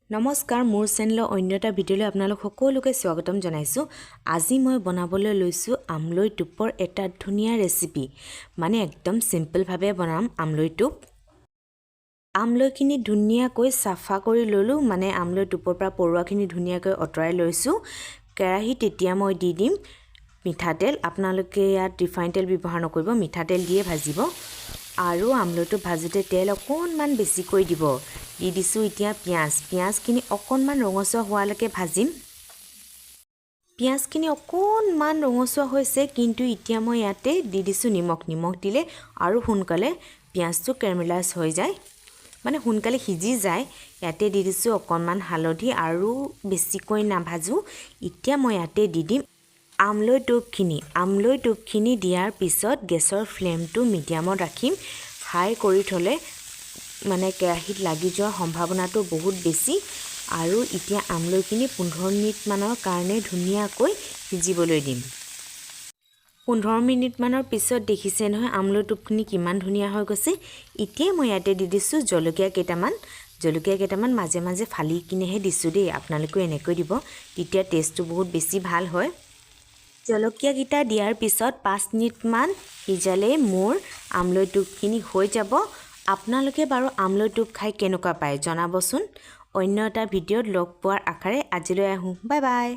নমস্কাৰ মোৰ চেনেলৰ অন্য এটা ভিডিঅ'লৈ আপোনালোক সকলোকে স্বাগতম জনাইছোঁ। আজি মই বনাবলৈ লৈছোঁ আমলৰি টোপৰ এটা ধুনীয়া ৰেচিপি। মানে একদম সিম্পলভাৱে বনাম আমলৰি টোপ। আমলৰিখিনি ধুনীয়াকৈ চাফা কৰি ললোঁ, মানে আমলৰি টোপৰ পৰা পৰুৱাখিনি ধুনীয়াকৈ অতৰাই লৈছোঁ। কেৰাহীত তেতিয়া মই দি দিম মিঠাতেল। আপোনালোকে ইয়াত ৰিফাইন তেল ব্যৱহাৰ নকৰিব, মিঠাতেল দিয়ে ভাজিব। আৰু আমলৰিটো ভাজোতে তেল অকণমান বেছিকৈ দিব। দি দিছোঁ এতিয়া পিঁয়াজখিনি অকণমান ৰঙচুৱা হোৱালৈকে ভাজিম। পিঁয়াজখিনি অকণমান ৰঙচুৱা হৈছে, কিন্তু এতিয়া মই ইয়াতে দি দিছোঁ নিমখ দিলে আৰু সোনকালে পিঁয়াজটো কেৰামেলাইজ হৈ যায়, মানে সোনকালে সিজি যায়। ইয়াতে দি দিছোঁ অকণমান হালধি আৰু বেছিকৈ নাভাজোঁ। এতিয়া মই ইয়াতে দি দিম আমলৰি টোপখিনি দিয়াৰ পিছত গেছৰ ফ্লেমটো মিডিয়ামত ৰাখিম। হাই কৰি থ'লে মানে কেৰাহীত লাগি যোৱাৰ সম্ভাৱনাটো বহুত বেছি। আৰু এতিয়া আমলৰিখিনি 15 মিনিটমানৰ কাৰণে ধুনীয়াকৈ সিজিবলৈ দিম। 15 মিনিটমানৰ পিছত দেখিছে নহয় আমলৰি টোপখিনি কিমান ধুনীয়া হৈ গৈছে। এতিয়া মই ইয়াতে দি দিছোঁ জলকীয়া কেইটামান মাজে মাজে ফালি কিনেহে দিছোঁ দেই, আপোনালোকেও এনেকৈ দিব, তেতিয়া টেষ্টটো বহুত বেছি ভাল হয়। জলকীয়াকেইটা দিয়াৰ পিছত 5 মিনিটমান সিজালেই মোৰ আমলৰি টোপখিনি হৈ যাব। আপোনালোকে বাৰু আমলৰি টোপ খাই কেনেকুৱা পায় জনাবচোন। অন্য এটা ভিডিঅ'ত লগ পোৱাৰ আশাৰে আজিলৈ আহোঁ। Bye bye.